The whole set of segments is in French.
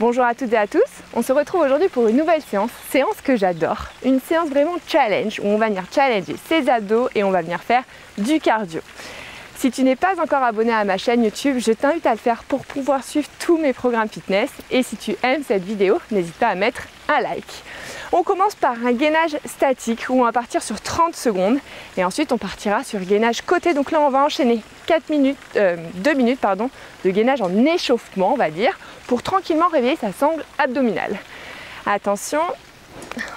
Bonjour à toutes et à tous, on se retrouve aujourd'hui pour une nouvelle séance que j'adore. Une séance vraiment challenge où on va venir challenger ses abdos et on va venir faire du cardio. Si tu n'es pas encore abonné à ma chaîne YouTube, je t'invite à le faire pour pouvoir suivre tous mes programmes fitness. Et si tu aimes cette vidéo, n'hésite pas à mettre un like. On commence par un gainage statique où on va partir sur 30 secondes et ensuite on partira sur gainage côté. Donc là on va enchaîner 2 minutes de gainage en échauffement, on va dire, pour tranquillement réveiller sa sangle abdominale. Attention,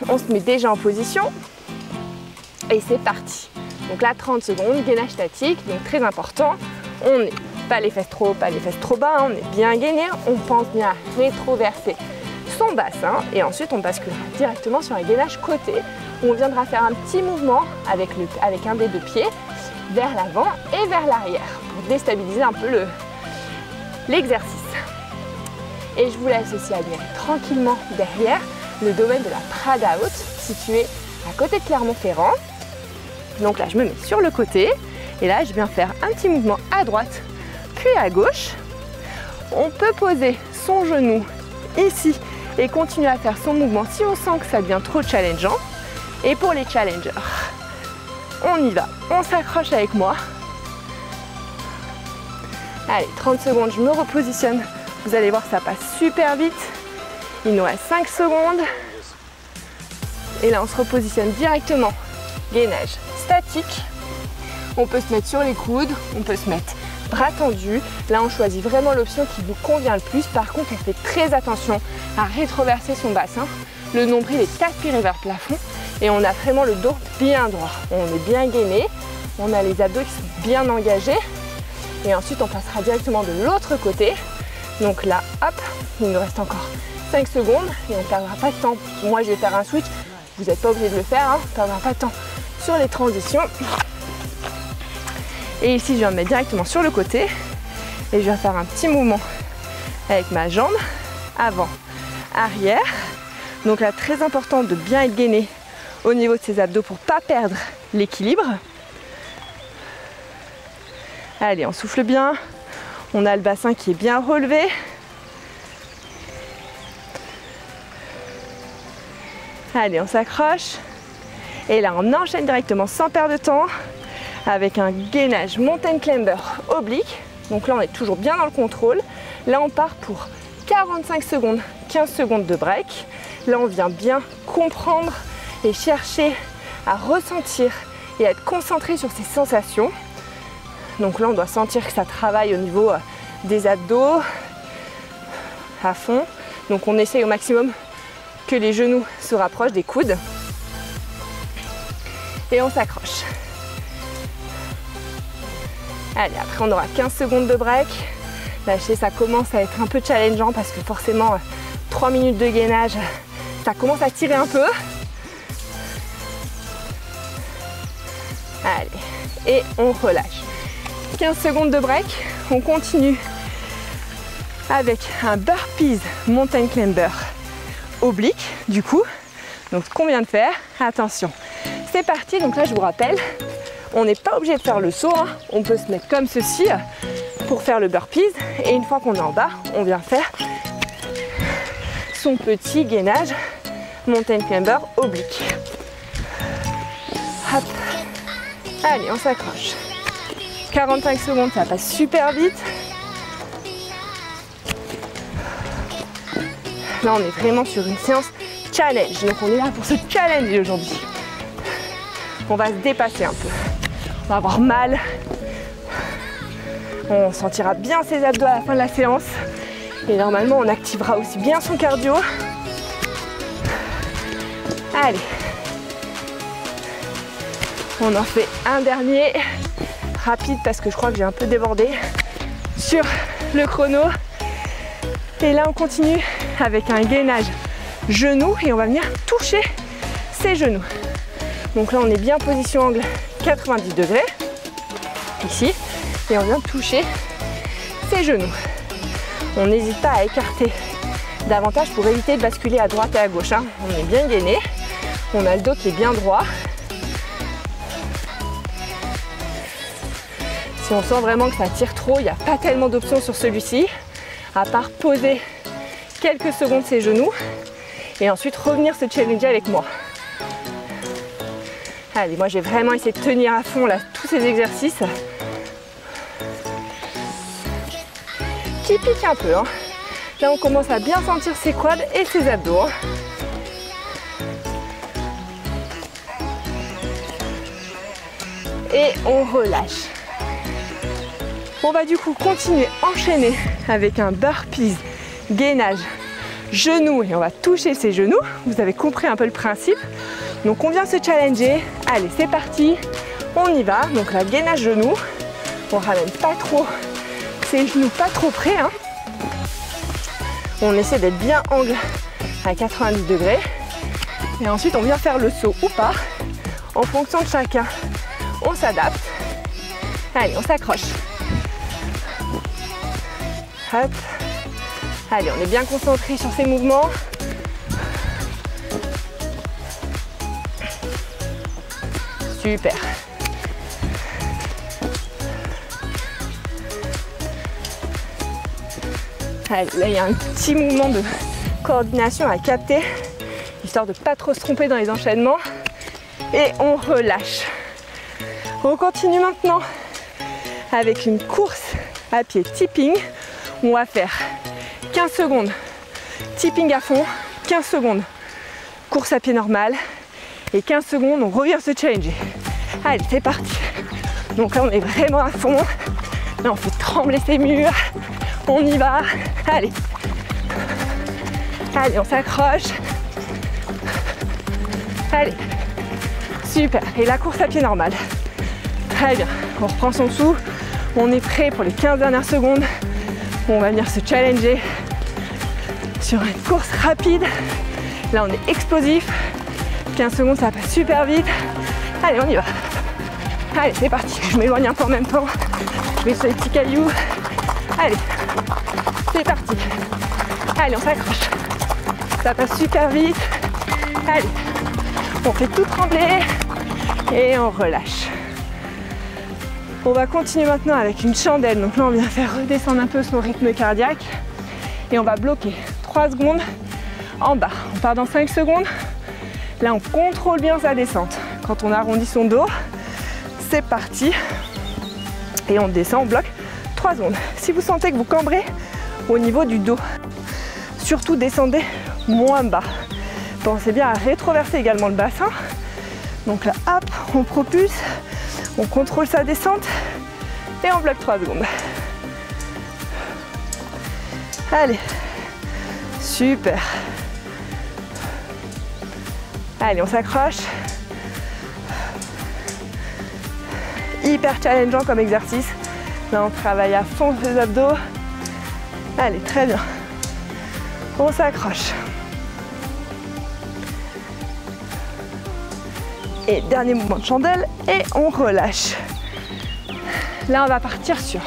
on se met déjà en position et c'est parti. Donc là 30 secondes, gainage statique, donc très important. On n'est pas les fesses trop haut, pas les fesses trop bas, on est bien gainé, on pense bien à rétroverser son bassin et ensuite on basculera directement sur un gainage côté où on viendra faire un petit mouvement avec un des deux pieds vers l'avant et vers l'arrière pour déstabiliser un peu l'exercice. Et je vous laisse aussi admirer tranquillement derrière le domaine de la Prada Haute situé à côté de Clermont-Ferrand. Donc là je me mets sur le côté et là je viens faire un petit mouvement à droite puis à gauche. On peut poser son genou ici et continuer à faire son mouvement si on sent que ça devient trop challengeant. Et pour les challengers, on y va, on s'accroche avec moi. Allez, 30 secondes, je me repositionne. Vous allez voir, ça passe super vite. Il nous reste 5 secondes. Et là, on se repositionne directement. Gainage statique. On peut se mettre sur les coudes, on peut se mettre bras tendus. Là, on choisit vraiment l'option qui vous convient le plus. Par contre, on fait très attention à rétroverser son bassin. Le nombril est aspiré vers le plafond et on a vraiment le dos bien droit. On est bien gainé, on a les abdos qui sont bien engagés. Et ensuite, on passera directement de l'autre côté. Donc là, hop, il nous reste encore 5 secondes et on ne perdra pas de temps. Moi, je vais faire un switch. Vous n'êtes pas obligé de le faire, hein. On ne perdra pas de temps sur les transitions. Et ici, je viens me mettre directement sur le côté et je viens faire un petit mouvement avec ma jambe avant, arrière. Donc là, très important de bien être gainé au niveau de ses abdos pour ne pas perdre l'équilibre. Allez, on souffle bien. On a le bassin qui est bien relevé. Allez, on s'accroche. Et là, on enchaîne directement sans perdre de temps avec un gainage mountain climber oblique. Donc là, on est toujours bien dans le contrôle. Là, on part pour 45 secondes, 15 secondes de break. Là, on vient bien comprendre et chercher à ressentir et à être concentré sur ses sensations. Donc là, on doit sentir que ça travaille au niveau des abdos à fond. Donc on essaye au maximum que les genoux se rapprochent des coudes. Et on s'accroche. Allez, après on aura 15 secondes de break. Là, je sais, ça commence à être un peu challengeant parce que forcément 3 minutes de gainage, ça commence à tirer un peu. Allez, et on relâche. 15 secondes de break, on continue avec un burpees mountain climber oblique du coup. Donc ce qu'on vient de faire, attention, c'est parti. Donc là je vous rappelle, on n'est pas obligé de faire le saut, hein. On peut se mettre comme ceci pour faire le burpees et une fois qu'on est en bas, on vient faire son petit gainage mountain climber oblique. Hop. Allez, on s'accroche. 45 secondes, ça passe super vite. Là, on est vraiment sur une séance challenge. Donc, on est là pour se challenger aujourd'hui. On va se dépasser un peu. On va avoir mal. On sentira bien ses abdos à la fin de la séance. Et normalement, on activera aussi bien son cardio. Allez. On en fait un dernier. Rapide parce que je crois que j'ai un peu débordé sur le chrono. Et là on continue avec un gainage genou et on va venir toucher ses genoux. Donc là on est bien position angle 90 degrés ici et on vient toucher ses genoux. On n'hésite pas à écarter davantage pour éviter de basculer à droite et à gauche, hein. On est bien gainé, on a le dos qui est bien droit. Si on sent vraiment que ça tire trop, il n'y a pas tellement d'options sur celui-ci, à part poser quelques secondes ses genoux et ensuite revenir se challenger avec moi. Allez, moi j'ai vraiment essayé de tenir à fond là tous ces exercices qui piquent un peu, hein. Là on commence à bien sentir ses quads et ses abdos, hein. Et on relâche. On va du coup continuer, enchaîner avec un burpees, gainage, genoux, et on va toucher ses genoux. Vous avez compris un peu le principe. Donc on vient se challenger. Allez, c'est parti. On y va. Donc là, gainage genoux. On ramène pas trop ses genoux, pas trop près, hein. On essaie d'être bien angle à 90 degrés. Et ensuite, on vient faire le saut ou pas. En fonction de chacun, on s'adapte. Allez, on s'accroche. Hop. Allez, on est bien concentré sur ces mouvements. Super. Allez, là, il y a un petit mouvement de coordination à capter, histoire de ne pas trop se tromper dans les enchaînements. Et on relâche. On continue maintenant avec une course à pied tipping. On va faire 15 secondes tipping à fond, 15 secondes course à pied normale et 15 secondes on revient se challenger. Allez, c'est parti. Donc là on est vraiment à fond. Là on fait trembler ces murs. On y va. Allez. Allez, on s'accroche. Allez. Super. Et la course à pied normale. Très bien. On reprend son souffle. On est prêt pour les 15 dernières secondes. On va venir se challenger sur une course rapide. Là, on est explosif. 15 secondes, ça passe super vite. Allez, on y va. Allez, c'est parti. Je m'éloigne un peu en même temps. Je vais sur les petits cailloux. Allez, c'est parti. Allez, on s'accroche. Ça passe super vite. Allez, on fait tout trembler et on relâche. On va continuer maintenant avec une chandelle. Donc là, on vient faire redescendre un peu son rythme cardiaque. Et on va bloquer 3 secondes en bas. On part dans 5 secondes. Là, on contrôle bien sa descente. Quand on arrondit son dos, c'est parti. Et on descend, on bloque 3 secondes. Si vous sentez que vous cambrez au niveau du dos, surtout descendez moins bas. Pensez bien à rétroverser également le bassin. Donc là, hop, on propulse. On contrôle sa descente et on bloque 3 secondes. Allez, super. Allez, on s'accroche. Hyper challengeant comme exercice. Là, on travaille à fond les abdos. Allez, très bien. On s'accroche. Et dernier mouvement de chandelle et on relâche. Là, on va partir sur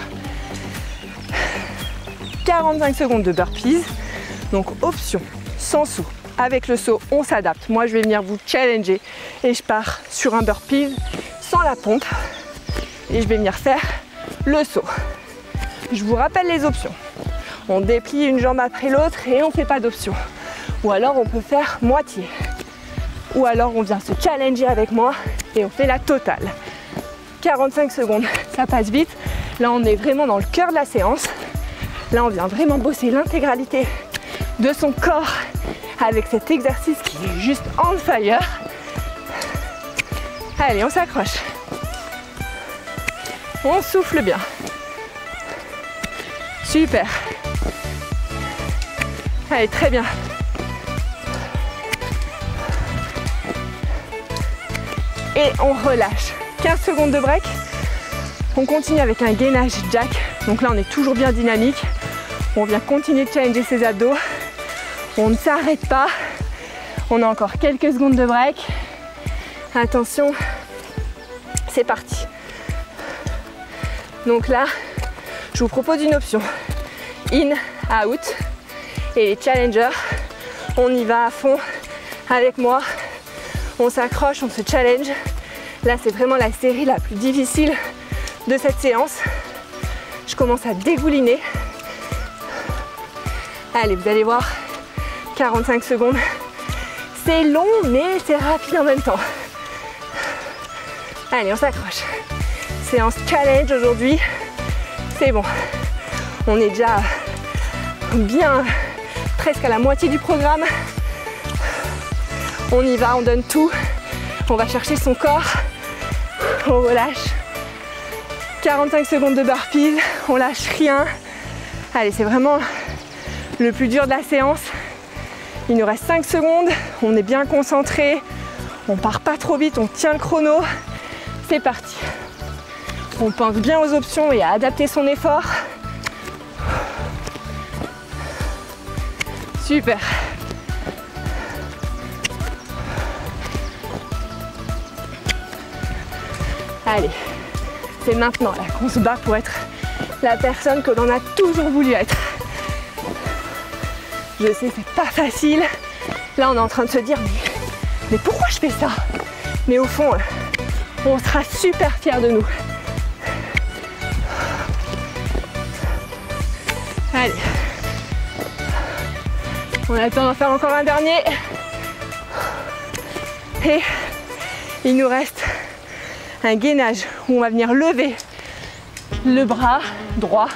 45 secondes de burpees. Donc, option sans saut. Avec le saut, on s'adapte. Moi, je vais venir vous challenger et je pars sur un burpees sans la pompe. Et je vais venir faire le saut. Je vous rappelle les options. On déplie une jambe après l'autre et on ne fait pas d'option. Ou alors, on peut faire moitié. Ou alors on vient se challenger avec moi et on fait la totale. 45 secondes, ça passe vite. Là, on est vraiment dans le cœur de la séance. Là, on vient vraiment bosser l'intégralité de son corps avec cet exercice qui est juste on fire. Allez, on s'accroche. On souffle bien. Super. Allez, très bien. Et on relâche. 15 secondes de break. On continue avec un gainage jack. Donc là, on est toujours bien dynamique. On vient continuer de challenger ses abdos. On ne s'arrête pas. On a encore quelques secondes de break. Attention. C'est parti. Donc là, je vous propose une option. In, out. Et les challengers, on y va à fond avec moi. On s'accroche, on se challenge. Là, c'est vraiment la série la plus difficile de cette séance. Je commence à dégouliner. Allez, vous allez voir, 45 secondes. C'est long, mais c'est rapide en même temps. Allez, on s'accroche. Séance challenge aujourd'hui. C'est bon. On est déjà bien, presque à la moitié du programme. On y va, on donne tout. On va chercher son corps. On relâche. 45 secondes de burpees. On lâche rien. Allez, c'est vraiment le plus dur de la séance. Il nous reste 5 secondes. On est bien concentré. On part pas trop vite. On tient le chrono. C'est parti. On pense bien aux options et à adapter son effort. Super. Allez, c'est maintenant là qu'on se bat pour être la personne que l'on a toujours voulu être. Je sais, c'est pas facile. Là, on est en train de se dire, mais pourquoi je fais ça? Mais au fond, on sera super fiers de nous. Allez. On a le temps d'en faire encore un dernier. Et il nous reste un gainage où on va venir lever le bras droit,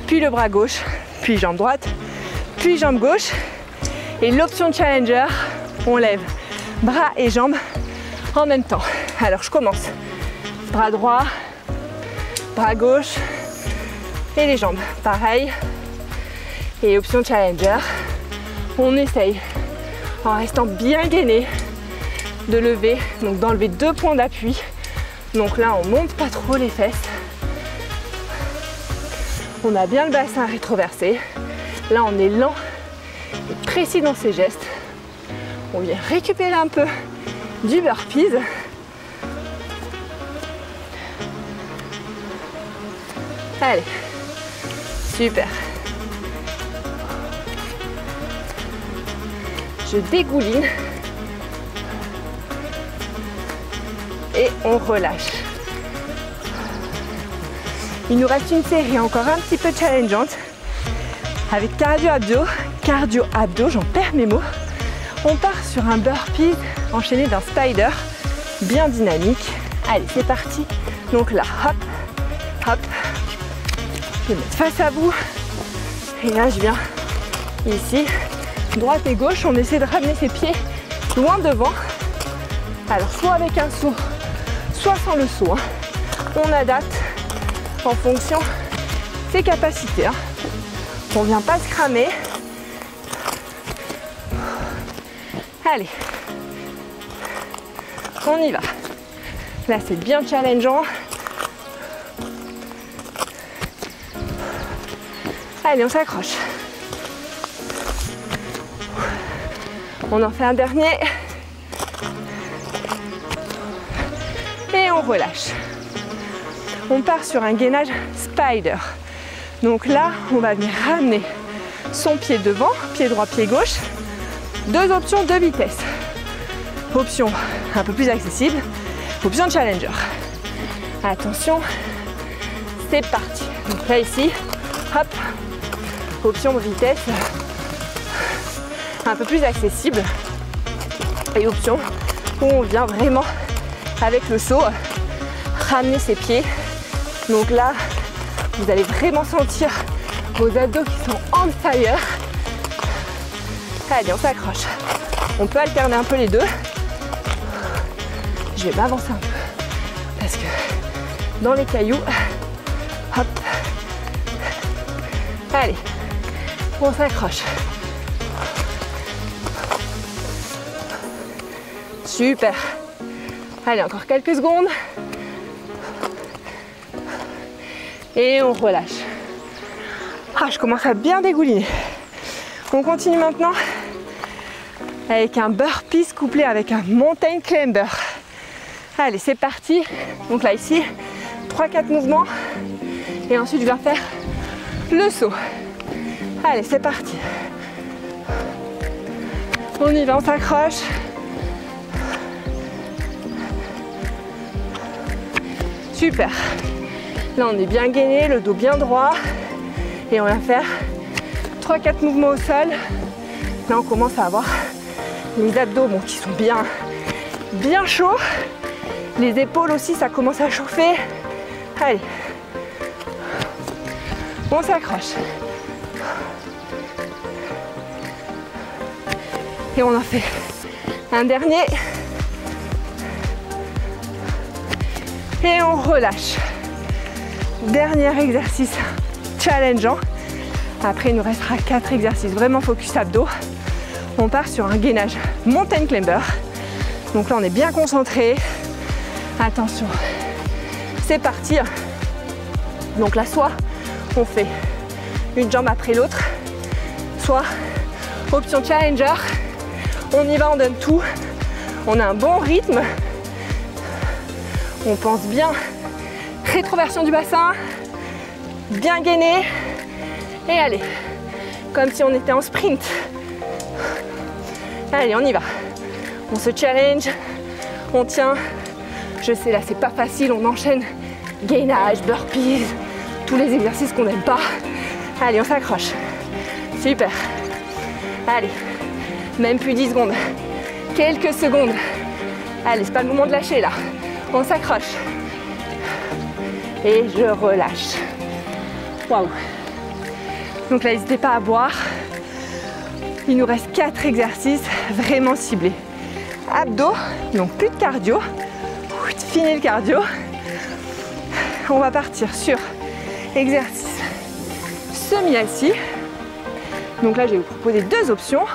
puis le bras gauche, puis jambe droite, puis jambe gauche. Et l'option challenger, on lève bras et jambes en même temps. Alors je commence. Bras droit, bras gauche et les jambes. Pareil. Et option challenger, on essaye, en restant bien gainé, de lever, donc d'enlever 2 points d'appui. Donc là, on monte pas trop les fesses. On a bien le bassin rétroversé. Là, on est lent et précis dans ses gestes. On vient récupérer un peu du burpees. Allez, super. Je dégouline et on relâche. Il nous reste une série encore un petit peu challengeante avec cardio-abdos, j'en perds mes mots. On part sur un burpee enchaîné d'un spider bien dynamique. Allez, c'est parti. Donc là, hop, hop. Je vais me mettre face à vous. Et là, je viens ici. Droite et gauche, on essaie de ramener ses pieds loin devant. Alors soit avec un saut, soit sans le saut. On adapte en fonction de ses capacités. On ne vient pas se cramer. Allez, on y va. Là, c'est bien challengeant. Allez, on s'accroche. On en fait un dernier. Et on relâche. On part sur un gainage spider. Donc là, on va venir ramener son pied devant, pied droit, pied gauche. 2 options, 2 vitesses. Option un peu plus accessible, option challenger. Attention, c'est parti. Donc là ici, hop, option vitesse un peu plus accessible et option où on vient vraiment avec le saut ramener ses pieds. Donc là, vous allez vraiment sentir vos abdos qui sont on fire. Allez, on s'accroche. On peut alterner un peu les deux. Je vais m'avancer un peu parce que dans les cailloux, hop. Allez, on s'accroche. Super. Allez, encore quelques secondes. Et on relâche. Ah, je commence à bien dégouliner. On continue maintenant avec un burpees couplé avec un mountain climber. Allez, c'est parti. Donc là, ici, 3-4 mouvements. Et ensuite, je vais faire le saut. Allez, c'est parti. On y va, on s'accroche. Super. Là, on est bien gainé, le dos bien droit. Et on va faire 3-4 mouvements au sol Là, on commence à avoir les abdos qui sont bien chauds. Les épaules aussi, ça commence à chauffer. Allez, on s'accroche. Et on en fait un dernier. Et on relâche. Dernier exercice challengeant. Après, il nous restera 4 exercices vraiment focus abdos. On part sur un gainage mountain climber. Donc là, on est bien concentré. Attention, c'est parti. Donc là, soit on fait une jambe après l'autre, soit option challenger. On y va, on donne tout. On a un bon rythme. On pense bien. Rétroversion du bassin. Bien gainé. Et allez, comme si on était en sprint. Allez, on y va. On se challenge. On tient. Je sais, là, c'est pas facile. On enchaîne gainage, burpees, tous les exercices qu'on n'aime pas. Allez, on s'accroche. Super. Allez, même plus 10 secondes. Quelques secondes. Allez, c'est pas le moment de lâcher là. On s'accroche. Et je relâche. Waouh. Donc là, n'hésitez pas à boire. Il nous reste 4 exercices vraiment ciblés. Abdos, donc plus de cardio. Fini le cardio. On va partir sur exercice semi-assis. Donc là, je vais vous proposer 2 options.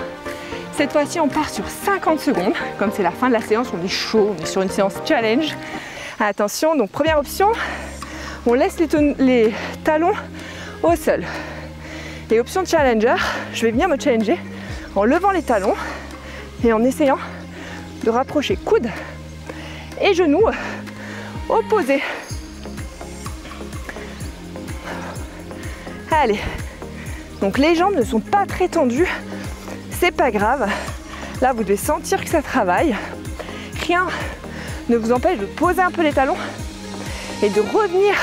Cette fois-ci, on part sur 50 secondes. Comme c'est la fin de la séance, on est chaud, on est sur une séance challenge. Attention, donc première option, on laisse les talons au sol. Et option challenger, je vais venir me challenger en levant les talons et en essayant de rapprocher coude et genoux opposés. Allez, donc les jambes ne sont pas très tendues, c'est pas grave. Là, vous devez sentir que ça travaille. Rien ne vous empêche de poser un peu les talons et de revenir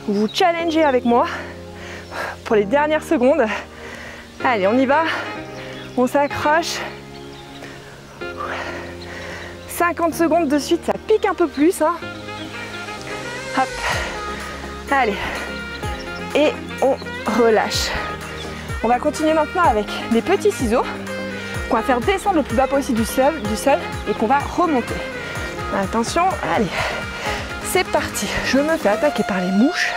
vous challenger avec moi pour les dernières secondes. Allez, on y va. On s'accroche. 50 secondes de suite, ça pique un peu plus. Hein. Hop. Allez. Et on relâche. On va continuer maintenant avec des petits ciseaux qu'on va faire descendre le plus bas possible du sol et qu'on va remonter. Attention, allez. C'est parti. Je me fais attaquer par les mouches.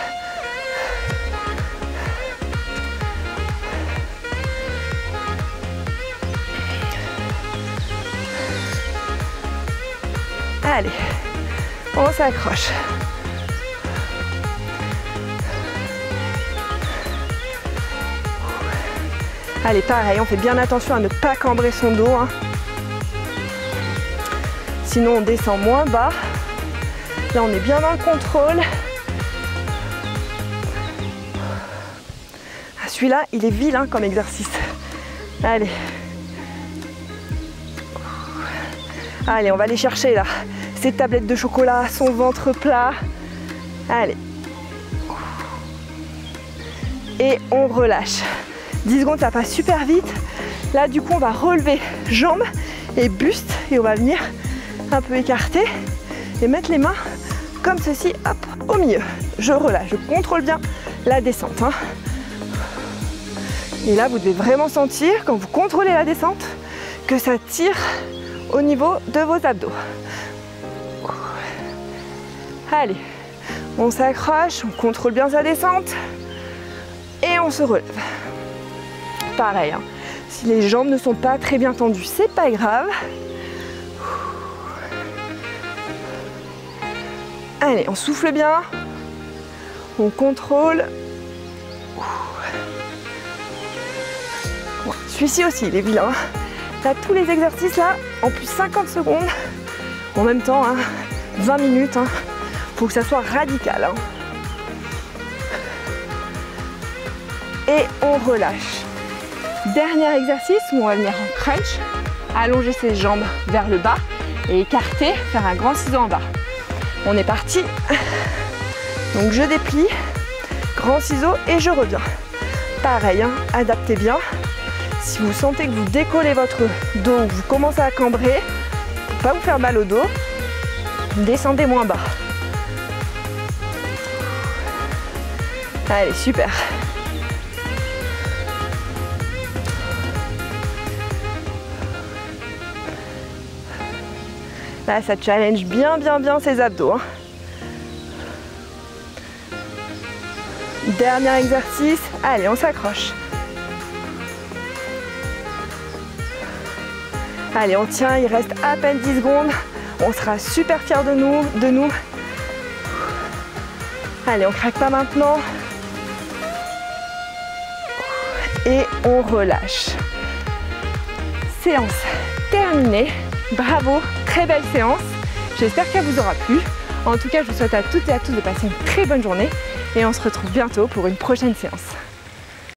Allez, on s'accroche. Allez, pareil, on fait bien attention à ne pas cambrer son dos. Hein. Sinon, on descend moins bas. Là, on est bien dans le contrôle. Ah, celui-là, il est vilain comme exercice. Allez. Allez, on va aller chercher là. Ces tablettes de chocolat, son ventre plat. Allez. Et on relâche. 10 secondes, ça passe super vite. Là, du coup, on va relever jambes et buste. Et on va venir un peu écarter et mettre les mains comme ceci, hop, au milieu. Je relâche, je contrôle bien la descente. Hein. Et là, vous devez vraiment sentir, quand vous contrôlez la descente, que ça tire au niveau de vos abdos. Allez, on s'accroche, on contrôle bien sa descente et on se relève. Pareil, hein. Si les jambes ne sont pas très bien tendues, c'est pas grave. Allez, on souffle bien, on contrôle. Ouais, celui-ci aussi, il est vilain. Là, tous les exercices là, en plus 50 secondes, en même temps, hein, 20 minutes, hein, faut que ça soit radical. Hein. Et on relâche. Dernier exercice où on va venir en crunch, allonger ses jambes vers le bas et écarter, faire un grand ciseau en bas. On est parti. Donc je déplie, grand ciseau et je reviens. Pareil, hein, adaptez bien. Si vous sentez que vous décollez votre dos, vous commencez à cambrer, pour ne pas vous faire mal au dos, descendez moins bas. Allez, super. Là, ça challenge bien ces abdos. Hein. Dernier exercice. Allez, on s'accroche. Allez, on tient, il reste à peine 10 secondes. On sera super fiers de nous. Allez, on craque pas maintenant. Et on relâche. Séance terminée. Bravo, très belle séance. J'espère qu'elle vous aura plu. En tout cas, je vous souhaite à toutes et à tous de passer une très bonne journée et on se retrouve bientôt pour une prochaine séance.